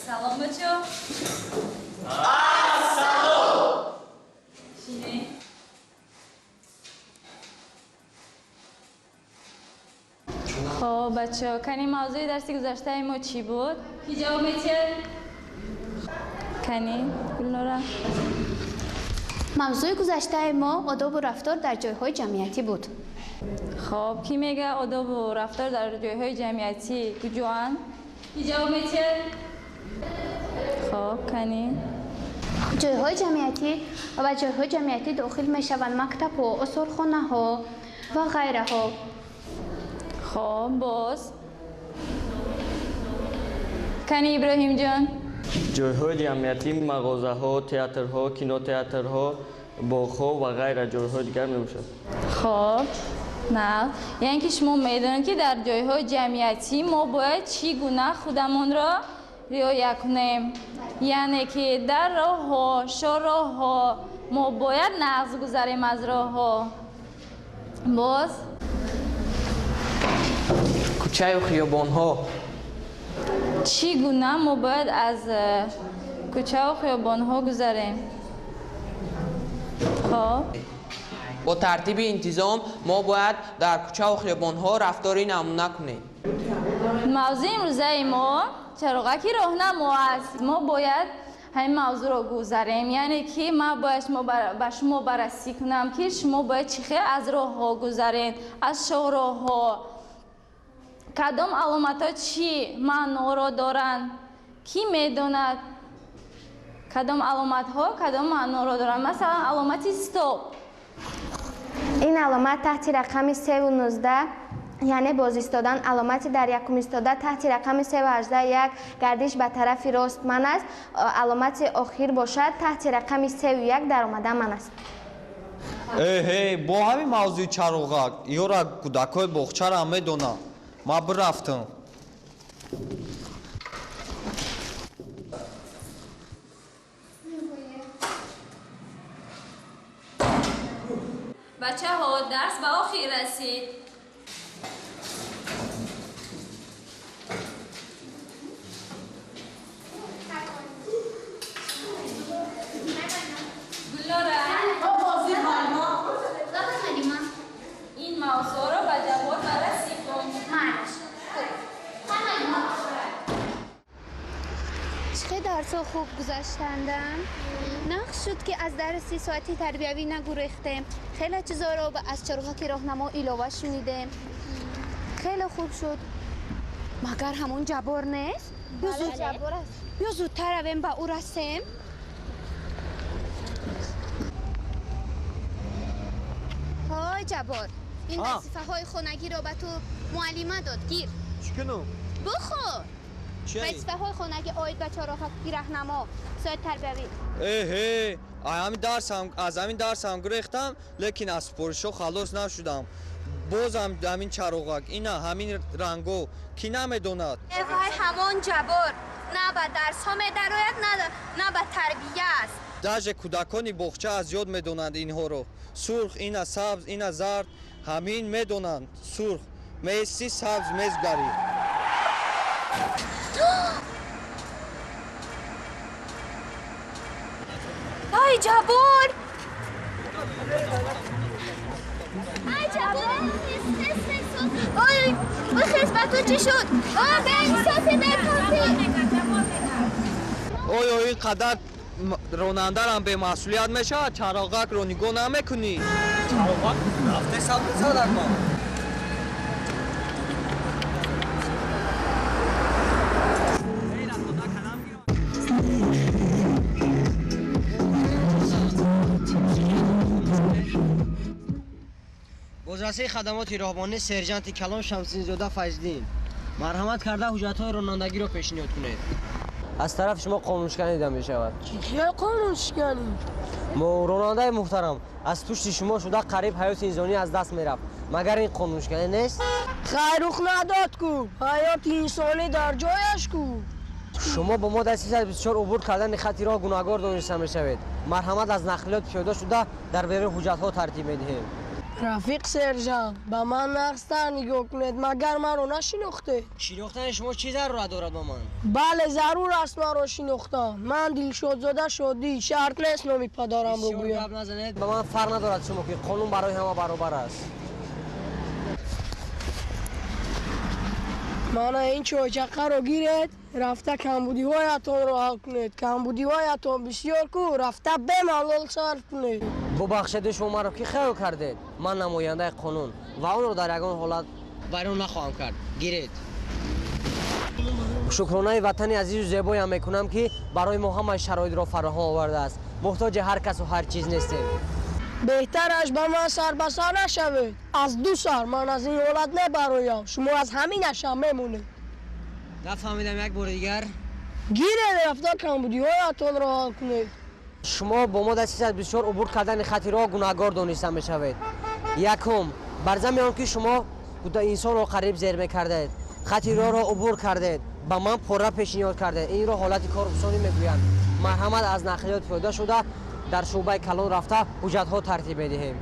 سلام بچه ها. سلام. شینه. خب بچه ها کنی موضوع درسی گذشته ما چی بود؟ کی جواب میتید؟ کنی؟ گلنورا؟ موضوع گذشته ما آداب و رفتار در جایهای جمعیتی بود. خب کی میگه آداب و رفتار در جایهای جمعیتی جوان؟ کی جواب میتید؟ خب کنی؟ جایهای جمعیتی و جایهای جمعیتی داخل می شوند مکتب و استورخانه ها و غیره ها. خب باز کنی ابراهیم جان؟ جایهای جمعیتی مغازه ها، تئاترها، کینوتئاترها، باغ‌ها و غیره جایهای دیگر میباشد. خب نه یعنی که شما میدونید که در جایهای جمعیتی ما باید چگونه خودمان را رعایت کنیم، یعنی که در راه ها، شاراه ها ما باید نقض گذاریم از راه ها. باز کوچه و خیابان ها چگونه ما باید از کوچه و خیابان ها گذاریم. خب با ترتیب انتظام ما باید در کوچه و خیابان ها رفتاری نمونه کنیم. موضوع امروزه ما چراغکی راهنما است. ما باید همین موضوع رو گذاریم، یعنی که ما باید به شما بررسی کنم که شما باید چخیل از راه ها گذارین، از شاراه ها، کدام علامت ها چی معنا را دارند، کی میداند کدام علامت ها کدام معنا را دارند. مثلا علامت استاپ، این علامت تحت رقم 3 و 19 یعنی باز ایستادن. علامتی در یکم ایستاده تحت رقم 3 و 18 یک گردش به طرف راست من است. علامت آخر باشد تحت رقم 3 و 1 در آمده من است. با همین موضوع چراغک یورا کودکای باغچه را میدونم. ما برفتم. بچه ها درس به آخر رسید. گلنورا این موضوع رو به جواب بررسی کن. چه درس خوب گذشتندم. نقش شد که از درس 3 ساعتی تربیوی نگریختیم. خیلی چیزا رو از چراغک راهنما علاوه شنیدیم. خیلی خوب شد. مگر همون جبار نیست؟ یا زودتر رویم به او رسیم. های جبار، این وظیفه های خانگی را به تو معلمه داد. گیر چکنو؟ بخور. وظیفه های خانگی آید به چراغک راهنما ساعت تربیوی. از همین درسم گرفتم، لیکن از سپورشو خلاص نشدم. بازم همین چراغک اینا همین رنگو کی نمیدوند؟ وای همان جبار نه به درس ها میدراید نه به تربیه است. داژ کودکانی باغچه از یاد میدونند اینها رو. سرخ اینا سبز اینا زرد همین میدونند. سرخ میسی سبز میزگری. ای جبار! ای جبار! ای خسبت تو چی شد؟ بین ساسی بکن. اوی قدر راننده را به مسئولیت میشه. چراغک رو نگاه نمیکنی. چراغک رفته سبز زدن ما. بازرسی خدمات راهبانی سرجنت کلام شمس‌دین فیض‌دین مرحمت کرده حجت‌های رانندگی را پیشنهاد کنید. از طرف شما قانونشکنی دیده می شود. چی قانونشکنی؟ راننده محترم از پشت شما شده قریب حیات انسانی از دست می رفت. مگر این قانونشکنی نیست؟ خیر رخ نداد کو حیات انسانی در جایش کو. شما با ماده 324 عبور کردن خط راه گناهکار دانسته می شوید. مرحمت از نقلیات پیاده شده در برابر حجت‌ها ترتیب می دهیم. رفیق سرجان با من نقصتر نگاه کنید مگر من رو نشناخته. شناختن شما چی ضرورت دارد با من؟ بله ضرور است من رو شناختن. من دلشاد زده شدی شرط نیست نامی پدرم رو بسیار گویم. گپ نزنید. به من فرق ندارد شما که قانون برای همه برابر است. من این چوچقه رو گیرید رفته کمبودی هایتون رو حل کنید. کمبودی هایتون بسیار کو رفته به ملال صرف کنید. ببخشید شما رو که خیال کردید. من نماینده قانون و اون رو در یگان حالت بیرون نخواهم کرد. گیرید. شکرانه وطن عزیز و زیبایی هم میکنم که برای ما همه شرایط را فراهم آورده است. محتاج هر کس و هر چیز نیستیم. بهترش به من سر به سر نشوید. از دو سر من از این حالت نبرایم. شما از همینش هم میمونید. نفهمیدم یک بار دیگر. گیرید رفته کمبودی هایتون رو حل کنید. شما با ما در 324 عبور کردن خط راه گناهکار دانسته میشوید. یکم بر ضمن آنکه شما انسان را قریب زیر میکردید، خط راه را عبور کردید، به من پره پیشنهاد کردید. این را حالت کارگزاری میگویند. مرحمت از نقلیات پیاده شده در شعبه کلان رفته حجت ها ترتیب میدهیم.